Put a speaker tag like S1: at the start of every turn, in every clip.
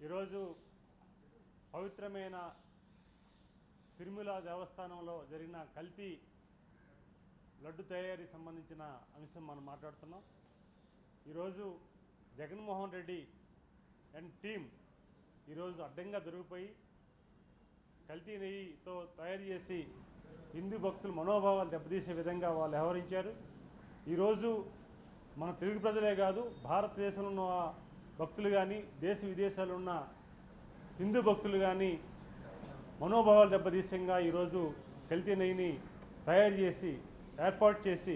S1: ఈరోజు పవిత్రమైన తిరుమల దేవస్థానంలో జరిగిన కల్తీ లడ్డు తయారీ సంబంధించిన అంశం మనం మాట్లాడుతున్నాం. ఈరోజు జగన్మోహన్ రెడ్డి అండ్ టీం ఈరోజు అడ్డంగా దొరికిపోయి కల్తీ నెయ్యితో తయారు చేసి హిందూ భక్తుల మనోభావాలు దెబ్బతీసే విధంగా వాళ్ళు వ్యవహరించారు. ఈరోజు మన తెలుగు ప్రజలే కాదు, భారతదేశంలో ఉన్న భక్తులు కానీ, దేశ విదేశాల్లో ఉన్న హిందూ భక్తులు కానీ మనోభావాలు దెబ్బతీసంగా ఈరోజు కల్తీ నెయ్యిని తయారు చేసి ఏర్పాటు చేసి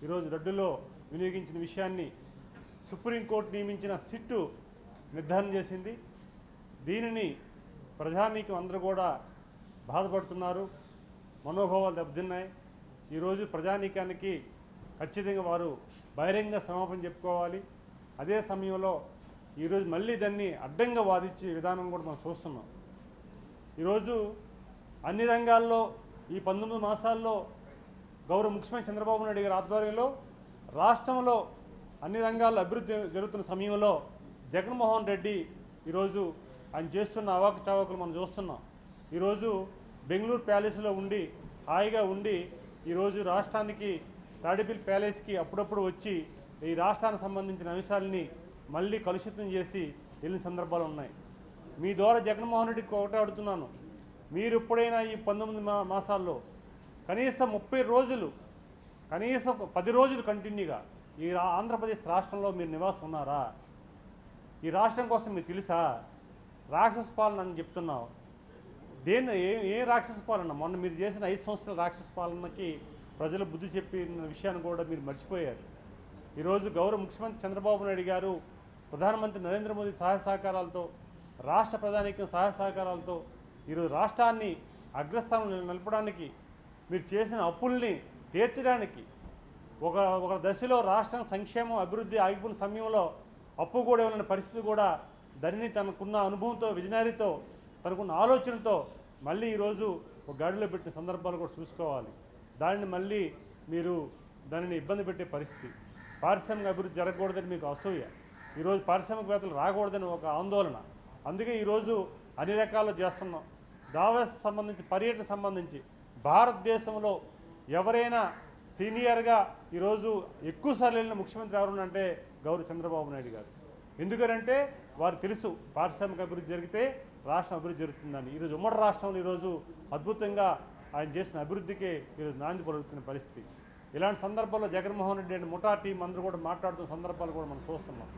S1: ఈరోజు లడ్డులో వినియోగించిన విషయాన్ని సుప్రీంకోర్టు నియమించిన సిట్టు నిర్ధారణ చేసింది. దీనిని ప్రజానీకం అందరూ కూడా బాధపడుతున్నారు, మనోభావాలు దెబ్బతిన్నాయి. ఈరోజు ప్రజానీకానికి ఖచ్చితంగా వారు బహిరంగ క్షమాపణ చెప్పుకోవాలి. అదే సమయంలో ఈరోజు మళ్ళీ దాన్ని అడ్డంగా వాదించే విధానం కూడా మనం చూస్తున్నాం. ఈరోజు అన్ని రంగాల్లో ఈ 19 మాసాల్లో గౌరవ ముఖ్యమంత్రి చంద్రబాబు నాయుడు గారి ఆధ్వర్యంలో రాష్ట్రంలో అన్ని రంగాల్లో అభివృద్ధి జరుగుతున్న సమయంలో జగన్మోహన్ రెడ్డి ఈరోజు ఆయన చేస్తున్న అవాకుచవాకులు మనం చూస్తున్నాం. ఈరోజు బెంగళూరు ప్యాలెస్లో ఉండి హాయిగా ఉండి ఈరోజు రాష్ట్రానికి తాడేపల్లి ప్యాలెస్కి అప్పుడప్పుడు వచ్చి ఈ రాష్ట్రానికి సంబంధించిన అంశాలని మళ్ళీ కలుషితం చేసి వెళ్ళిన సందర్భాలు ఉన్నాయి. మీ ద్వారా జగన్మోహన్ రెడ్డికి ఒకటే అడుగుతున్నాను, మీరు ఎప్పుడైనా ఈ 19 మాసాల్లో కనీసం 30 రోజులు, కనీసం 10 రోజులు కంటిన్యూగా ఈ ఆంధ్రప్రదేశ్ రాష్ట్రంలో మీరు నివాసం ఉన్నారా? ఈ రాష్ట్రం కోసం మీకు తెలుసా? రాక్షస పాలన అని చెప్తున్నావు. ఏ రాక్షస పాలన? మొన్న మీరు చేసిన 5 సంవత్సరాల రాక్షస పాలనకి ప్రజలు బుద్ధి చెప్పిన విషయాన్ని కూడా మీరు మర్చిపోయారు. ఈరోజు గౌరవ ముఖ్యమంత్రి చంద్రబాబు నాయుడు గారు, ప్రధానమంత్రి నరేంద్ర మోదీ సహాయ సహకారాలతో, రాష్ట్ర ప్రధానికం సహాయ సహకారాలతో ఈరోజు రాష్ట్రాన్ని అగ్రస్థానంలో నిలపడానికి, మీరు చేసిన అప్పుల్ని తీర్చడానికి, ఒక దశలో రాష్ట్రం సంక్షేమం అభివృద్ధి ఆగిపోయిన సమయంలో అప్పు కూడా ఇవ్వలేని పరిస్థితి కూడా దానిని తనకున్న అనుభవంతో, విజనరీతో, తనకున్న ఆలోచనతో మళ్ళీ ఈరోజు ఒక గాడిలో పెట్టిన సందర్భాలు కూడా చూసుకోవాలి. దానిని మళ్ళీ మీరు దానిని ఇబ్బంది పెట్టే పరిస్థితి. పారిశ్రామిక అభివృద్ధి జరగకూడదని మీకు అసూయ, ఈరోజు పారిశ్రామికవేత్తలు రాకూడదని ఒక ఆందోళన. అందుకే ఈరోజు అన్ని రకాలు చేస్తున్నాం. దావోస్ సంబంధించి, పర్యటన సంబంధించి భారతదేశంలో ఎవరైనా సీనియర్గా ఈరోజు ఎక్కువసార్లు వెళ్ళిన ముఖ్యమంత్రి ఎవరునంటే గౌరవ చంద్రబాబు నాయుడు గారు. ఎందుకంటే వారు తెలుసు పారిశ్రామిక అభివృద్ధి జరిగితే రాష్ట్రం అభివృద్ధి జరుగుతుందని. ఈరోజు ఉమ్మడి రాష్ట్రంలో ఈరోజు అద్భుతంగా ఆయన చేసిన అభివృద్ధికే ఈరోజు నాంది పలుకుతున్న పరిస్థితి. ఇలాంటి సందర్భాల్లో జగన్మోహన్ రెడ్డి అండ్ ముఠా టీం అందరూ కూడా మాట్లాడుతున్న సందర్భాలు కూడా మనం చూస్తున్నాం.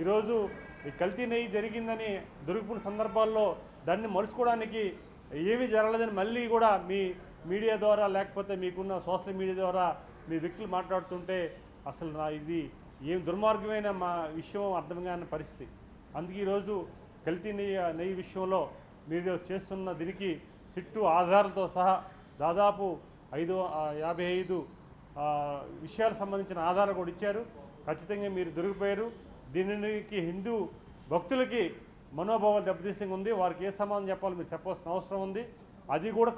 S1: ఈరోజు ఈ కల్తీ నెయ్యి జరిగిందని దొరికిపోయిన సందర్భాల్లో దాన్ని మలుచుకోవడానికి ఏమీ జరగలేదని మళ్ళీ కూడా మీ మీడియా ద్వారా, లేకపోతే మీకున్న సోషల్ మీడియా ద్వారా మీ వ్యక్తులు మాట్లాడుతుంటే అసలు ఇది ఏం దుర్మార్గమైన మా విషయం అర్థం కాని పరిస్థితి. అందుకే ఈరోజు కల్తీ నెయ్యి విషయంలో మీరు చేస్తున్న దీనికి సిట్టు ఆధారాలతో సహా దాదాపు 55 విషయాలకు సంబంధించిన ఆధారాలు కూడా ఇచ్చారు. ఖచ్చితంగా మీరు దొరికిపోయారు. దీనికి హిందూ భక్తులకి మనోభావాలు దెబ్బతీసంగా ఉంది. వారికి ఏ సమాధానం చెప్పాలో మీరు చెప్పాల్సిన అవసరం ఉంది. అది కూడా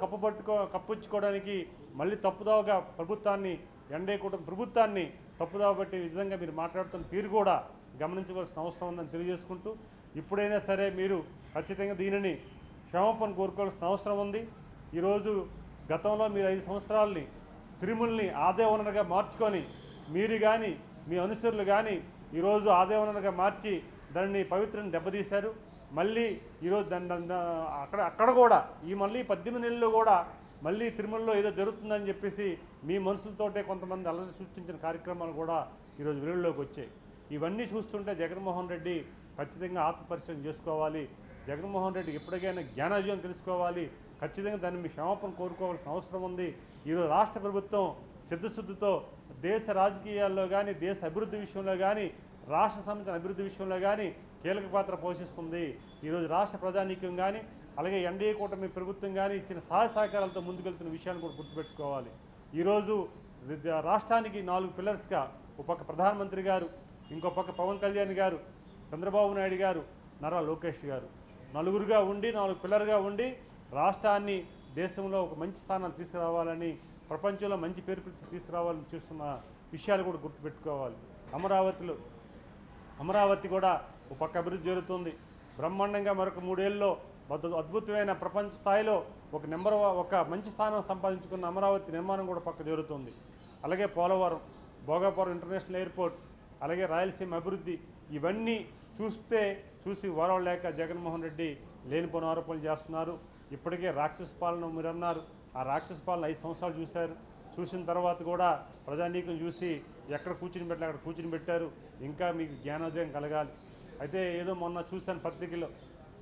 S1: కప్పించుకోవడానికి మళ్ళీ తప్పుదావగా ప్రభుత్వాన్ని, ఎన్డీఏ కూటమి ప్రభుత్వాన్ని తప్పుదావ పట్టే విధంగా మీరు మాట్లాడుతున్న తీరు కూడా గమనించవలసిన అవసరం ఉందని తెలియజేసుకుంటూ, ఇప్పుడైనా సరే మీరు ఖచ్చితంగా దీనిని క్షమాపణ కోరుకోవాల్సిన అవసరం ఉంది. ఈరోజు గతంలో మీరు 5 సంవత్సరాలని తిరుమలని ఆదాయ వనరుగా మార్చుకొని మీరు కానీ మీ అనుచరులు కానీ ఈరోజు ఆదాయ వనరుగా మార్చి దాన్ని పవిత్రని దెబ్బతీశారు. మళ్ళీ ఈరోజు అక్కడ కూడా ఈ మళ్ళీ 18 నెలల్లో కూడా మళ్ళీ తిరుమలలో ఏదో జరుగుతుందని చెప్పేసి మీ మనుషులతోటే కొంతమంది అలసి సృష్టించిన కార్యక్రమాలు కూడా ఈరోజు వెలుగులోకి వచ్చాయి. ఇవన్నీ చూస్తుంటే జగన్మోహన్ రెడ్డి ఖచ్చితంగా ఆత్మపరిశీలన చేసుకోవాలి. జగన్మోహన్ రెడ్డి ఎప్పటికైనా జ్ఞానోదయం తెలుసుకోవాలి. ఖచ్చితంగా దాన్ని మీ క్షమాపణ కోరుకోవాల్సిన అవసరం ఉంది. ఈరోజు రాష్ట్ర ప్రభుత్వం సిద్ధశుద్ధితో దేశ రాజకీయాల్లో కానీ, దేశ అభివృద్ధి విషయంలో కానీ, రాష్ట్ర సంబంధించిన అభివృద్ధి విషయంలో కానీ కీలక పాత్ర పోషిస్తుంది. ఈరోజు రాష్ట్ర ప్రజానీకం కానీ, అలాగే ఎన్డీఏ కూటమి ప్రభుత్వం కానీ ఇచ్చిన సహాయ సహకారాలతో ముందుకెళ్తున్న విషయాన్ని కూడా గుర్తుపెట్టుకోవాలి. ఈరోజు రాష్ట్రానికి 4 పిల్లర్స్గా ఒక పక్క ప్రధానమంత్రి గారు, ఇంకో పక్క పవన్ కళ్యాణ్ గారు, చంద్రబాబు నాయుడు గారు, నారా లోకేష్ గారు, నలుగురుగా ఉండి 4 పిల్లర్గా ఉండి రాష్ట్రాన్ని దేశంలో ఒక మంచి స్థానాన్ని తీసుకురావాలని, ప్రపంచంలో మంచి పేరు తీసుకురావాలని చూస్తున్న విషయాలు కూడా గుర్తుపెట్టుకోవాలి. అమరావతి కూడా ఒక పక్క అభివృద్ధి జరుగుతుంది. బ్రహ్మాండంగా మరొక 3 ఏళ్ళలో అద్భుతమైన ప్రపంచ స్థాయిలో ఒక మంచి స్థానం సంపాదించుకున్న అమరావతి నిర్మాణం కూడా పక్క జరుగుతుంది. అలాగే పోలవరం, భోగాపురం ఇంటర్నేషనల్ ఎయిర్పోర్ట్, అలాగే రాయలసీమ అభివృద్ధి, ఇవన్నీ చూసి ఓరవలేక జగన్మోహన్ రెడ్డి లేనిపోని ఆరోపణలు చేస్తున్నారు. ఇప్పటికే రాక్షస పాలన మీరు అన్నారు, ఆ రాక్షస పాలన 5 సంవత్సరాలు చూశారు. చూసిన తర్వాత కూడా ప్రజానీకం చూసి ఎక్కడ కూర్చుని పెట్టాలి అక్కడ కూర్చుని పెట్టారు. ఇంకా మీకు జ్ఞానోదయం కలగాలి. అయితే ఏదో మొన్న చూశాను పత్రికలో,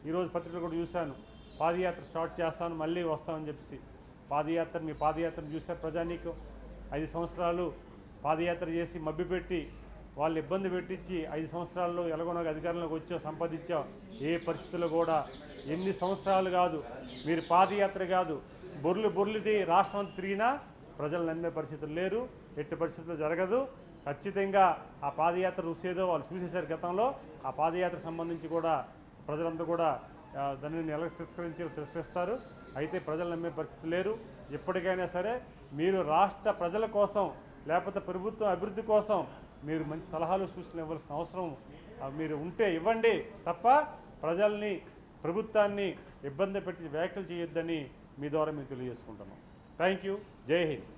S1: ఈరోజు పత్రికలు కూడా చూశాను, పాదయాత్ర స్టార్ట్ చేస్తాను మళ్ళీ వస్తామని చెప్పేసి. మీ పాదయాత్రను చూశారు ప్రజానీకం. 5 సంవత్సరాలు పాదయాత్ర చేసి మభ్యపెట్టి వాళ్ళు ఇబ్బంది పెట్టించి 5 సంవత్సరాల్లో ఎలాగోనగా అధికారంలోకి వచ్చావు, సంపాదించావు. ఏ పరిస్థితుల్లో కూడా ఎన్ని సంవత్సరాలు కాదు, మీరు పాదయాత్ర కాదు బొర్లుది రాష్ట్రం అంతా తిరిగినా ప్రజలు నమ్మే పరిస్థితులు లేరు. ఎట్టి పరిస్థితుల్లో జరగదు. ఖచ్చితంగా ఆ పాదయాత్ర రుసేదో వాళ్ళు చూసేశారు గతంలో. ఆ పాదయాత్ర సంబంధించి కూడా ప్రజలంతా కూడా దానిని ఎలా తిరస్కరిస్తారు. అయితే ప్రజలు నమ్మే పరిస్థితి లేరు. ఎప్పటికైనా సరే మీరు రాష్ట్ర ప్రజల కోసం లేకపోతే ప్రభుత్వం అభివృద్ధి కోసం మీరు మంచి సలహాలు సూచనలు ఇవ్వాల్సిన అవసరం మీరు ఉంటే ఇవ్వండి తప్ప ప్రజల్ని ప్రభుత్వాన్ని ఇబ్బంది పెట్టి వ్యాఖ్యలు చేయొద్దని మీ ద్వారా మేము తెలియజేసుకుంటున్నాం. Thank you. జై హింద్.